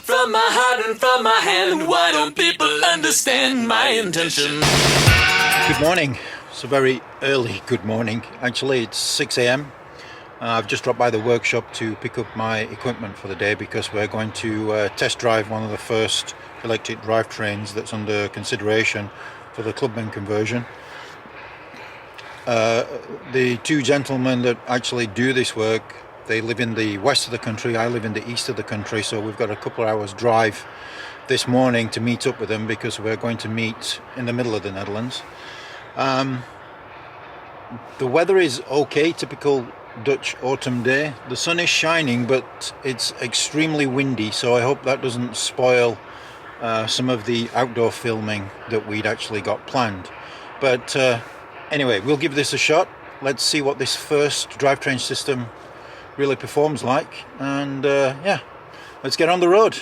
from my heart and from my hand. Why don't people understand my intention? Good morning. It's a very early good morning. Actually, it's 6 a.m. I've just dropped by the workshop to pick up my equipment for the day because we're going to test drive one of the first electric drivetrains that's under consideration for the Clubman conversion. The two gentlemen that actually do this work, they live in the west of the country, I live in the east of the country, so we've got a couple of hours drive this morning to meet up with them because we're going to meet in the middle of the Netherlands. The weather is okay, typical Dutch autumn day. The sun is shining, but it's extremely windy, so I hope that doesn't spoil some of the outdoor filming that we'd actually got planned. But anyway, we'll give this a shot. Let's see what this first drivetrain system really performs like, and yeah, let's get on the road.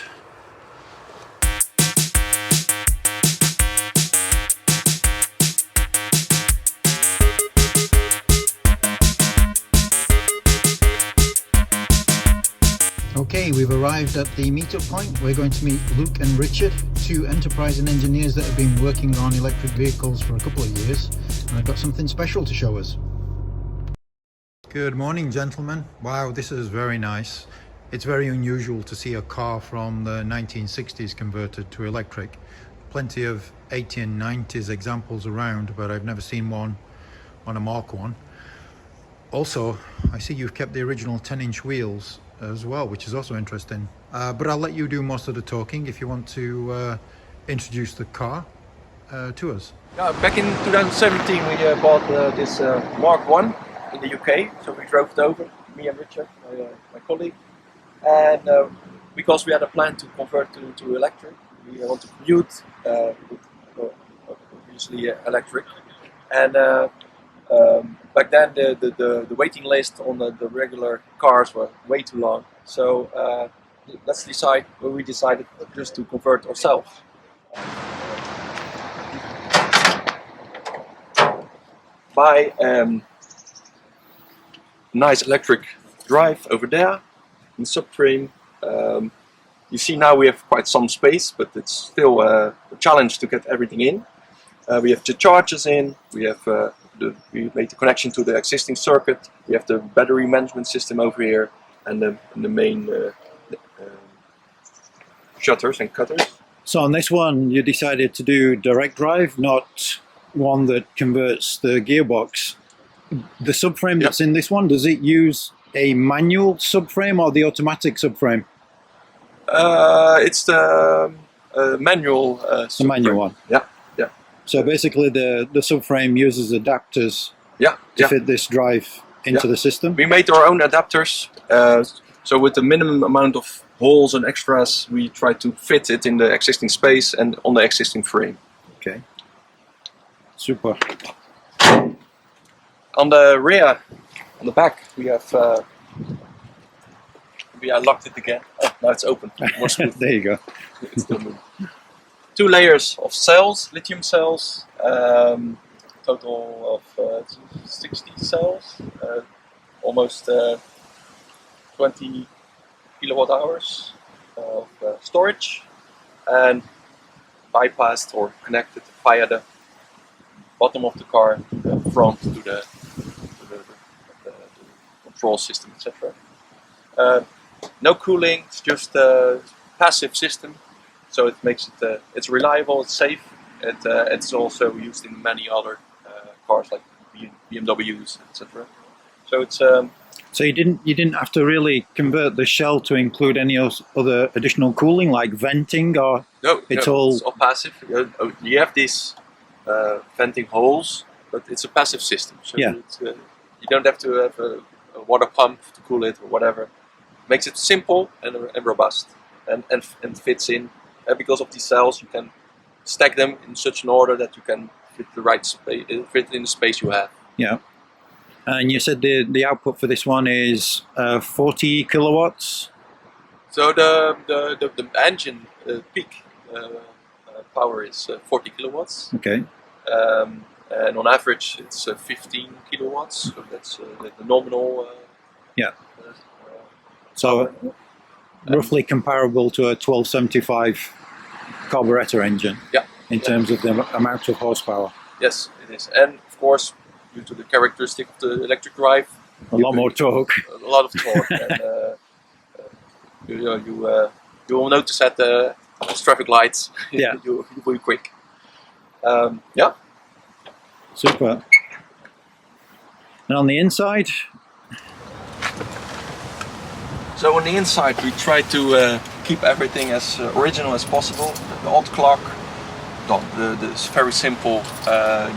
Okay, we've arrived at the meetup point. We're going to meet Luke and Richard, two enterprising engineers that have been working on electric vehicles for a couple of years, and I've got something special to show us. Good morning, gentlemen. Wow, this is very nice. It's very unusual to see a car from the 1960s converted to electric. Plenty of 80s and 90s examples around, but I've never seen one on a Mark 1. Also, I see you've kept the original 10-inch wheels as well, which is also interesting. But I'll let you do most of the talking if you want to introduce the car to us. Yeah, back in 2017 we bought this Mark 1 in the UK, so we drove it over, me and Richard, my colleague, and because we had a plan to convert to electric, we want to commute with obviously electric, and back then the waiting list on the regular cars were way too long, so we decided just to convert ourselves. Buy nice electric drive over there in subframe. You see now we have quite some space, but it's still a challenge to get everything in. We have the chargers in, we made the connection to the existing circuit, we have the battery management system over here, and the main shutters and cutters. So on this one you decided to do direct drive, not one that converts the gearbox. The subframe that's in this one, does it use a manual subframe or the automatic subframe? It's the manual subframe. The manual one? Yeah, yeah. So basically the subframe uses adapters to fit this drive into the system? We made our own adapters, so with the minimum amount of holes and extras we try to fit it in the existing space and on the existing frame. Okay. Super. On the rear, on the back, we have. I locked it again. Oh, now it's open. More smooth. There you go. It's still moving. 2 layers of cells, lithium cells. Total of 60 cells. Almost 20 kilowatt hours of storage, and bypassed or connected via the bottom of the car, the front to the control system, etc. No cooling, it's just a passive system, so it makes it it's reliable, it's safe. It's also used in many other cars like BMWs, etc. So it's so you didn't have to really convert the shell to include any other additional cooling like venting, or it's all passive. You have these venting holes, but it's a passive system, so you don't have to have a water pump to cool it or whatever. Makes it simple and robust, and fits in. Because of these cells, you can stack them in such an order that you can fit the right space, fit in the space you have. Yeah. And you said the output for this one is 40 kilowatts. So the engine peak power is 40 kilowatts. Okay. And on average it's 15 kilowatts. So that's the nominal. So roughly comparable to a 1275 carburetor engine. Yeah. In terms of the amount of horsepower. Yes, it is. And of course, due to the characteristic of the electric drive, A lot more torque. A lot of torque. And, you will notice at the traffic lights, Yeah. you will be quick. Yeah. Super. And on the inside? So on the inside we try to keep everything as original as possible. The old clock, this very simple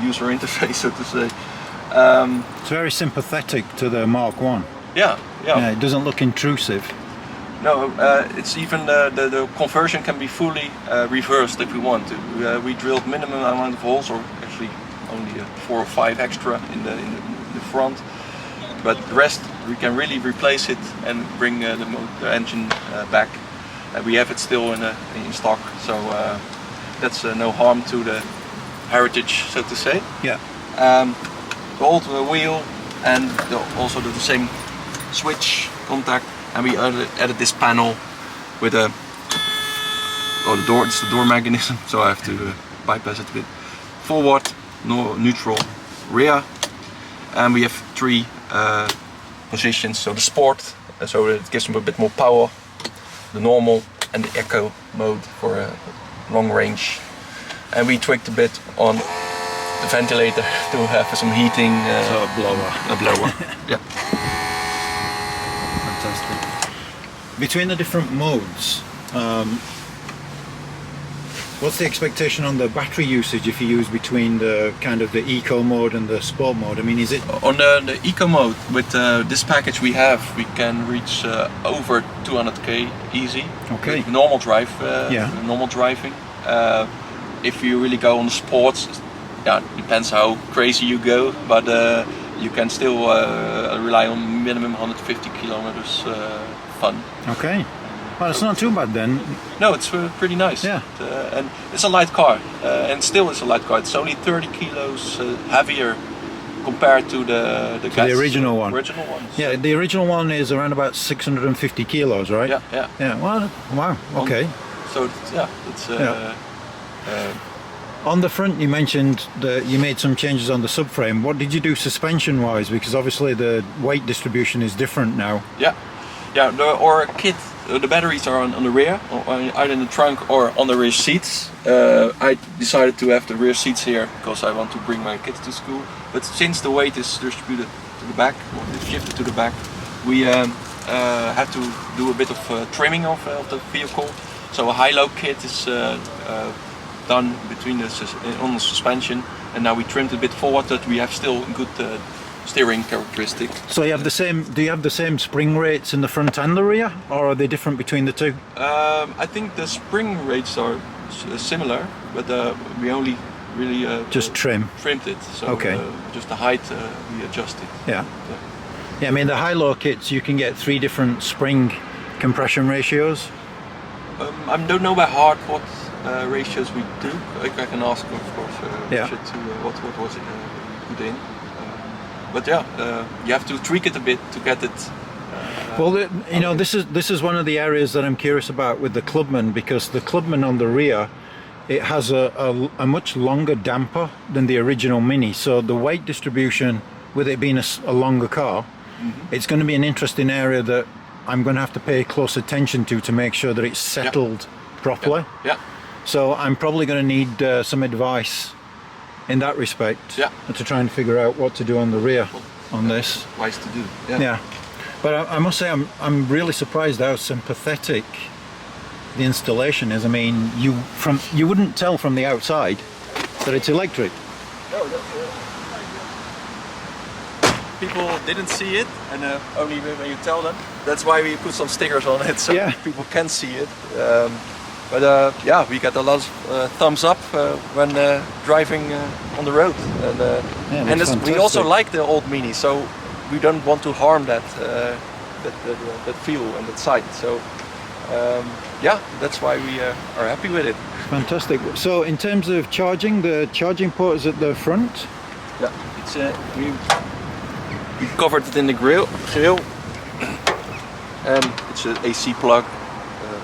user interface, so to say. It's very sympathetic to the Mark 1. Yeah. It doesn't look intrusive. No, it's even the conversion can be fully reversed if we want to. We drilled minimum amount of holes, or actually only 4 or 5 extra in the front. But the rest we can really replace it and bring the engine back. We have it still in stock, so that's no harm to the heritage, so to say. Yeah. The old wheel and also the same switch contact, and we added this panel with the door. It's the door mechanism, so I have to bypass it a bit. Forward, neutral, rear, and we have 3 positions. So the sport, so it gives them a bit more power. The normal and the eco mode for a long range, and we tweaked a bit on the ventilator to have some heating. So a blower. A blower. Yeah. Fantastic. Between the different modes, what's the expectation on the battery usage if you use between the kind of the eco mode and the sport mode? I mean, is it on the eco mode with this package we can reach over 200k easy. Okay. With normal drive. Yeah. Normal driving. If you really go on the sports, yeah, depends how crazy you go, but you can still rely on minimum 150 kilometers fun. okay? Well, it's not too bad then. No, it's pretty nice. Yeah. And it's a light car, and still it's a light car. It's only 30 kilos heavier compared to the original one. Original one. Yeah, the original one is around about 650 kilos, right? Yeah. Well, wow. Okay. So it's On the front, you mentioned that you made some changes on the subframe. What did you do suspension-wise? Because obviously the weight distribution is different now. Yeah. Or kit. The batteries are on the rear, either in the trunk or on the rear seats. I decided to have the rear seats here because I want to bring my kids to school. But since the weight is distributed to the back, or shifted to the back, we had to do a bit of trimming of the vehicle. So a high-low kit is done between on the suspension, and now we trimmed a bit forward that we have still good steering characteristic. So you have the same. Do you have the same spring rates in the front and the rear, or are they different between the two? I think the spring rates are similar, but we only really just trimmed it. So okay. Just the height we adjusted. Yeah. I mean, the high-low kits, you can get 3 different spring compression ratios. I don't know by heart what ratios we do. I can ask, of course, Richard to what was it put in. But you have to tweak it a bit to get it. Well, this is one of the areas that I'm curious about with the Clubman, because the Clubman on the rear, it has a much longer damper than the original Mini. So the weight distribution, with it being a longer car, it's going to be an interesting area that I'm going to have to pay close attention to make sure that it's settled properly. Yeah. So I'm probably going to need some advice in that respect to try and figure out what to do on the rear on this. Wise to do. Yeah. But I must say I'm really surprised how sympathetic the installation is. I mean, you wouldn't tell from the outside that it's electric. No, people didn't see it, and only when you tell them. That's why we put some stickers on it, so people can see it. But we got a lot of thumbs up when driving on the road, and we also like the old Mini, so we don't want to harm that feel and that sight. So that's why we are happy with it. Fantastic. So in terms of charging, the charging port is at the front. Yeah, it's we covered it in the grill, and it's an AC plug.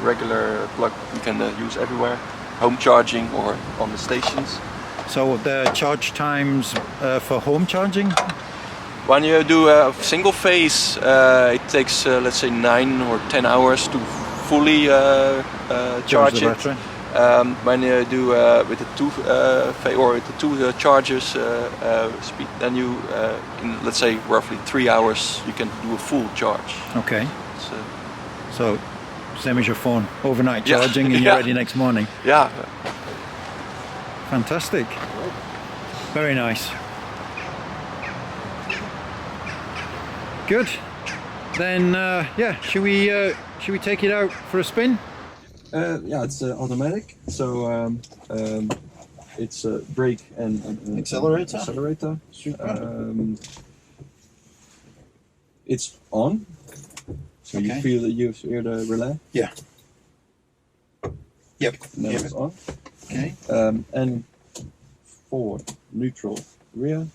regular plug you can use everywhere, home charging or on the stations. So the charge times for home charging? When you do a single phase, it takes let's say 9 or 10 hours to fully charge the it. battery. When you do with the two or with the two chargers speed, then you in, let's say roughly 3 hours you can do a full charge. Okay. So, So same as your phone, overnight Yeah. charging and you're Yeah. ready next morning. yeah. Fantastic. Very nice. Good. Then yeah, should we take it out for a spin? Yeah, it's automatic. So it's brake and Accelerator? Accelerator. Super. It's on. So Okay. you feel that you hear the relay. Yeah. Yep. Now Yep. it's on. Okay. And forward, neutral, rear,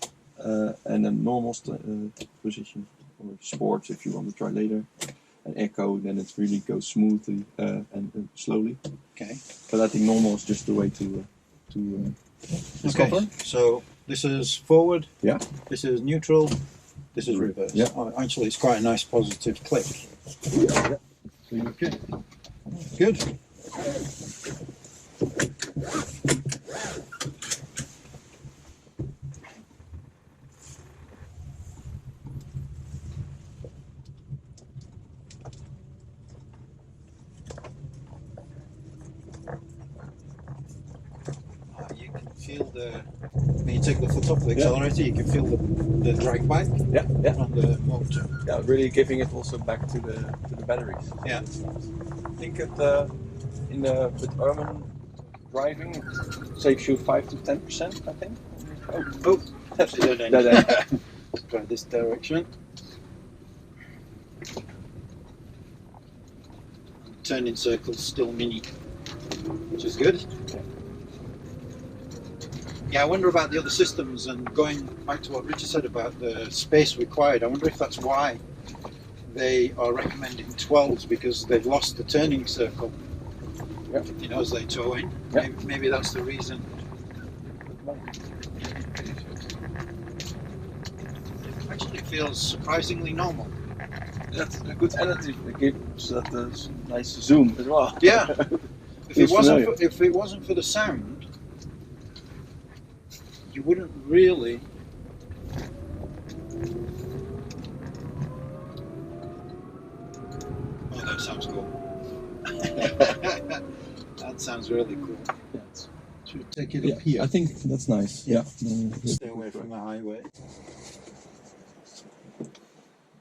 and then normal position or sports if you want to try later. And echo, then it really goes smoothly and slowly. Okay. But I think normal is just the way to discover. Okay. So this is forward. Yeah. This is neutral. This is reverse. Yeah. Oh, actually, it's quite a nice positive click. Yeah. So you're good. Good. You can feel the, when you take the foot off the accelerator, you can feel the drag back Yeah, yeah. on the motor. Yeah, really giving it also back to the batteries. Yeah. I think it with urban driving it saves you 5 to 10%. I think. Oh, that's the dead end. Dead end. Try this direction. Turning circles still mini, which is good. Yeah, I wonder about the other systems, and going back to what Richard said about the space required, I wonder if that's why they are recommending 12s, because they've lost the turning circle, you know, as they tow in. Yeah. Maybe that's the reason. Actually, it feels surprisingly normal. That's a good energy. It gives that nice zoom as well. Yeah. If Feels it wasn't for the sound, you wouldn't really. Oh, that sounds cool. That sounds really cool. Yeah, Should we take it up here? I think that's nice. Yeah. Stay away from the highway.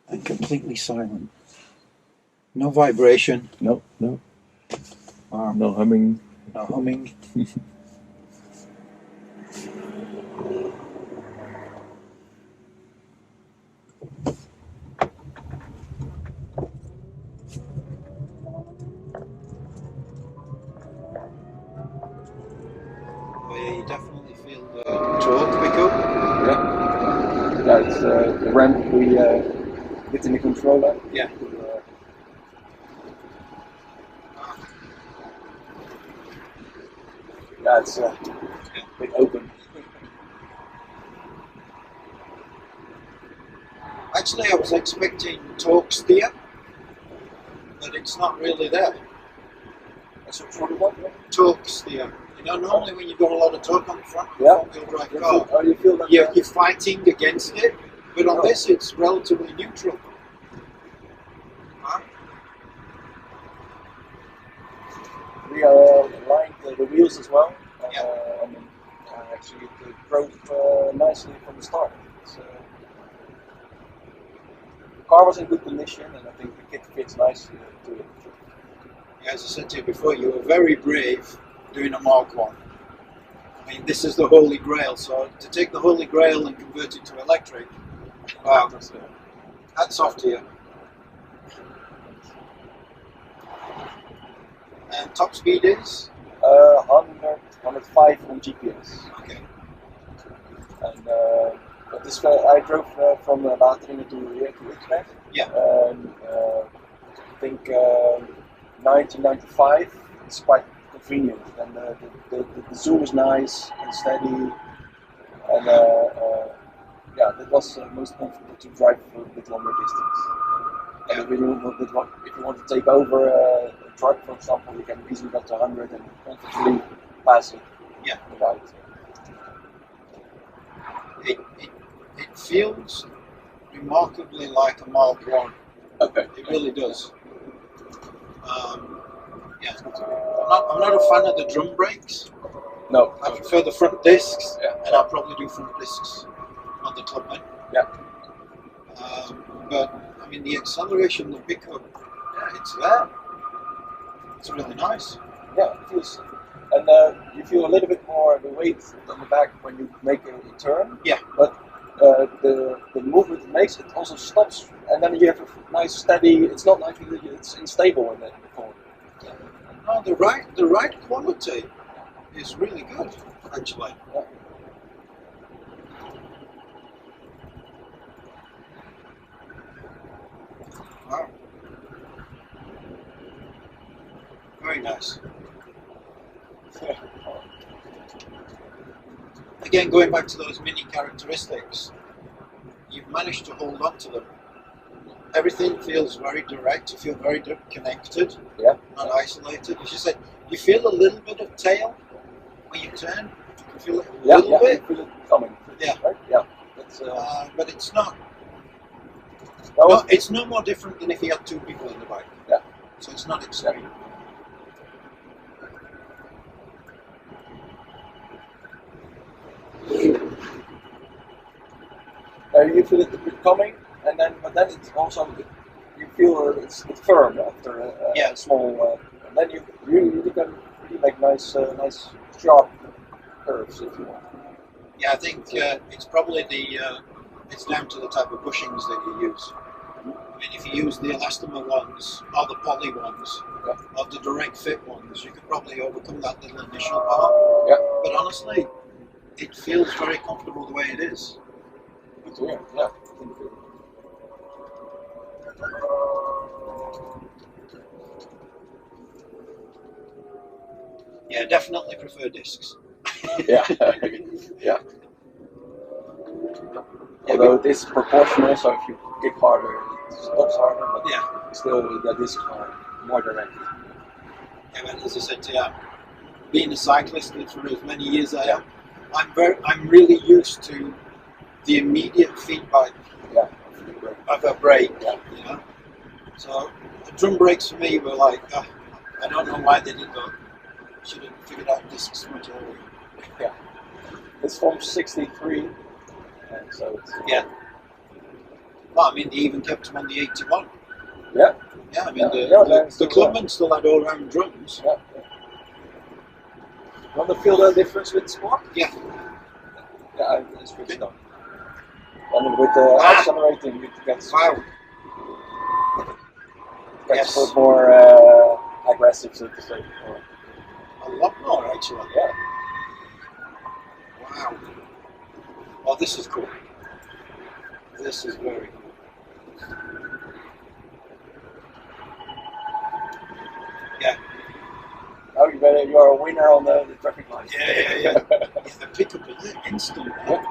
And completely silent. No vibration. No. No humming. No humming. Oh yeah, you definitely feel the torque pick up. Yeah. That's the ramp we get in the controller. Yeah. That's a bit open. Actually, I was expecting torque steer, but it's not really there. That's what Torque steer. You know, normally when you've got a lot of torque on the front of a Yeah. four-wheel drive car, Oh, you feel that? you're fighting against it, but on this it's relatively neutral. Huh? We aligned the wheels as well. Yeah. And actually it drove nicely from the start. The car was in good condition, and I think the kit fits nicely to it. As I said to you before, you were very brave doing a Mark 1. I mean, this is the Holy Grail, so to take the Holy Grail and convert it to electric, wow, hats off to you. And top speed is? 105 on GPS. Okay. And but this I drove from Drivetrain to Utrecht. Yeah. And I think 1995, it's quite convenient, and the zoom is nice and steady, and yeah, that was most comfortable to drive for a bit longer distance. And if you want to take over a truck, for example, you can easily go to 100 and comfortably pass it. Yeah. Without. It feels remarkably like a Mark 1. Okay. It really does. Yeah. I'm not a fan of the drum brakes. No. I prefer the front discs, Yeah. and I'll probably do front discs on the Clubman. Yeah. But I mean, the acceleration, the pickup, yeah, it's there. It's really nice. Yeah, it feels, and you feel a little bit more the weight on the back when you make a turn. Yeah. But the movement it makes, it also stops, and then you have a nice steady. It's not like it's unstable in the corner. No, the ride quality is really good, actually. Yeah. Wow. Very nice. Again, going back to those mini characteristics, you've managed to hold on to them. Everything feels very direct, you feel very connected, Yeah. not isolated. As you said, you feel a little bit of tail when you turn. You feel it a little bit. You feel it coming. Yeah. Right? Yeah. It's, but it's not. that was- No, it's no more different than if you had two people in the bike. Yeah. So it's not extreme. You feel it coming, but then it's also you feel it's firm after a small. And then you can really make nice sharp curves if you want. Yeah, I think it's probably it's down to the type of bushings that you use. I mean, if you use the elastomer ones, or the poly ones, or the direct fit ones, you could probably overcome that little initial part. Yeah. But honestly, it feels very comfortable the way it is. Good to hear. Yeah. Yeah, definitely prefer discs. Yeah. Yeah. Although it is proportional, so if you kick harder, it stops harder, but Yeah. still the discs are more direct. Yeah, but as I said to you, being a cyclist for as many years as I am, I'm really used to the immediate feedback Yeah. of a brake. Yeah. You know, so the drum brakes for me were like, I don't know why they did that. Should have figured out discs much earlier. Yeah. It's from '63, and so it's Yeah. Well, I mean, they even kept them on the 81. yeah. Yeah, I mean, they're the still Clubman still had all-round drums. Yeah. Want to feel the difference with sport? Yeah. Yeah, I switched on. And with the accelerating, it gets Wow. Yes. a bit more aggressive, so to say. A lot more, actually. Yeah. Wow. Oh, this is cool. This is very cool. Yeah. Now you're a winner on the traffic lights. Yeah. The pickup is instant. Yeah.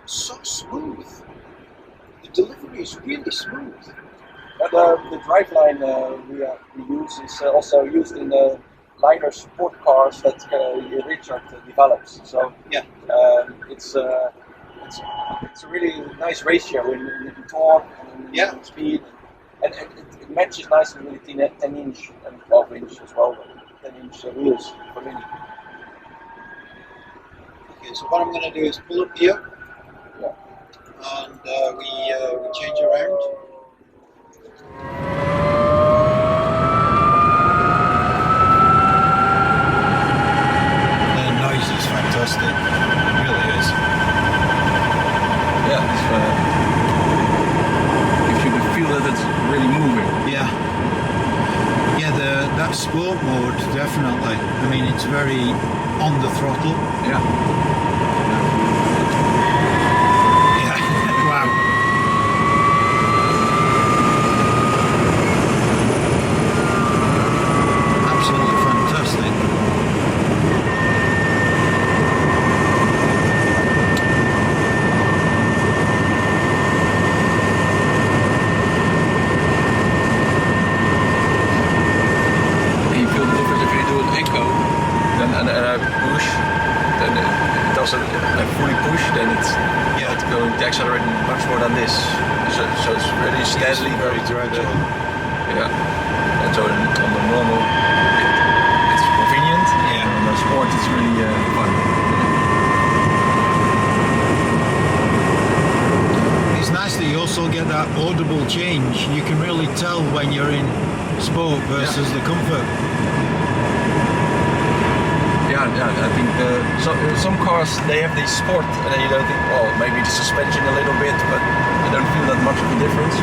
So smooth. The delivery is really smooth. And the driveline we use is also used in liner sport cars that Richard develops. So Yeah. it's a really nice ratio in torque and in speed, and it matches nicely with the 10-inch and 12-inch as well. 10-inch wheels for Mini. Okay, so what I'm going to do is pull up here, Yeah. and we change around. The noise is fantastic. It really is. Yeah, gives you the feel that it's really moving. Yeah. Yeah, that sport mode, definitely. I mean, it's very on the throttle. Yeah. Yeah. Wow. Yeah. And so on the normal, it's convenient. Yeah. And on the sport, it's really fun. It's nice that you also get that audible change. You can really tell when you're in sport versus the comfort. Yeah, I think some cars, they have the sport and then you don't think, oh, maybe the suspension a little bit, but you don't feel that much of a difference.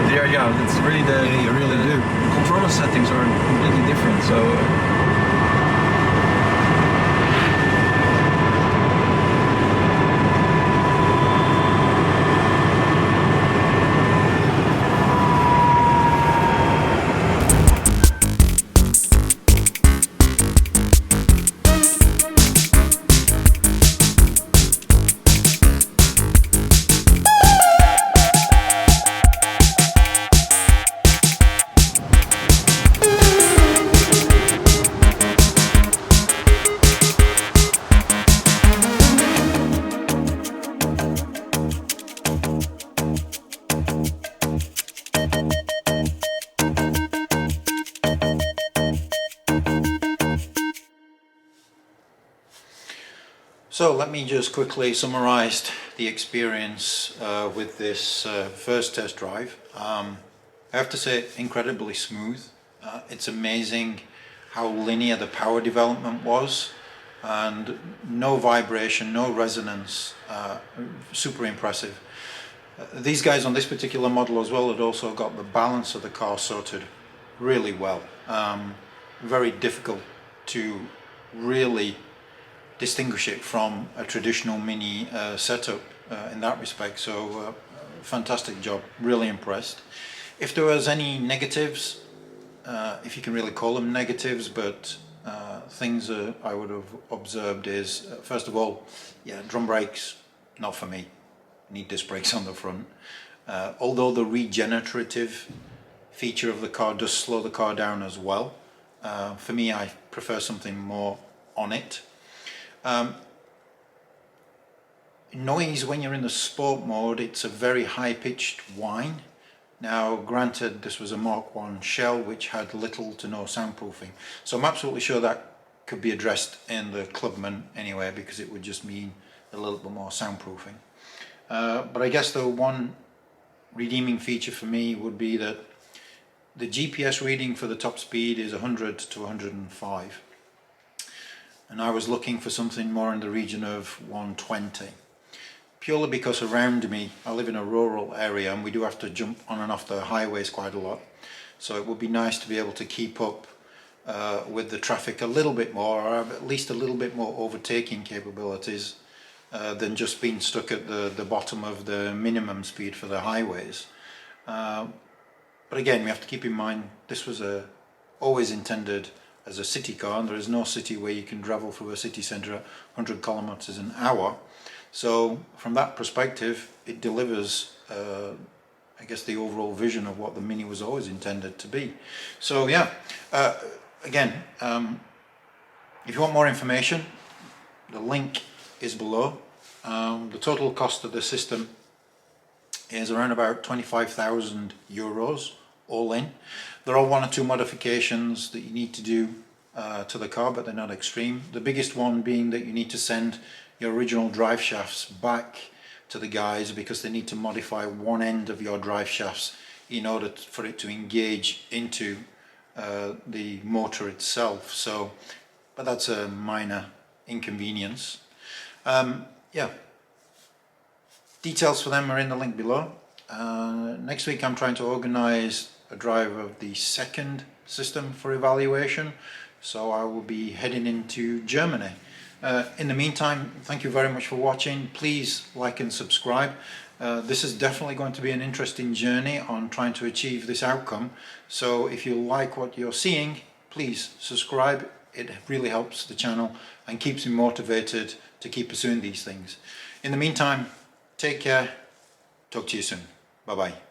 There, yeah, it's really you really do. Controller settings are completely different. So. So let me just quickly summarize the experience with this first test drive. I have to say, incredibly smooth. It's amazing how linear the power development was, and no vibration, no resonance, super impressive. These guys on this particular model as well had also got the balance of the car sorted really well. Very difficult to really distinguish it from a traditional Mini setup in that respect, so fantastic job, really impressed. If there was any negatives, if you can really call them negatives, but things I would have observed is, first of all, yeah, drum brakes, not for me, need disc brakes on the front. Although the regenerative feature of the car does slow the car down as well, for me I prefer something more on it. Noise when you're in the sport mode, it's a very high-pitched whine. Now granted, this was a Mark 1 shell which had little to no soundproofing, so I'm absolutely sure that could be addressed in the Clubman anyway, because it would just mean a little bit more soundproofing. But I guess the one redeeming feature for me would be that the GPS reading for the top speed is 100 to 105. And I was looking for something more in the region of 120, purely because around me I live in a rural area and we do have to jump on and off the highways quite a lot, so it would be nice to be able to keep up with the traffic a little bit more, or have at least a little bit more overtaking capabilities than just being stuck at the bottom of the minimum speed for the highways. But again, we have to keep in mind this was always intended as a city car, and there is no city where you can travel through a city centre at 100 kilometers an hour. So from that perspective, it delivers, I guess, the overall vision of what the Mini was always intended to be. So yeah, again, if you want more information, the link is below. The total cost of the system is around about 25,000 euros all in. There are one or two modifications that you need to do to the car, but they're not extreme. The biggest one being that you need to send your original drive shafts back to the guys, because they need to modify one end of your drive shafts in order for it to engage into the motor itself. So, but that's a minor inconvenience. Yeah, details for them are in the link below. Next week I'm trying to organize a drive of the second system for evaluation, so I will be heading into Germany. In the meantime, thank you very much for watching. Please like and subscribe. This is definitely going to be an interesting journey on trying to achieve this outcome, so if you like what you're seeing, please subscribe. It really helps the channel and keeps me motivated to keep pursuing these things. In the meantime, take care. Talk to you soon. Bye bye.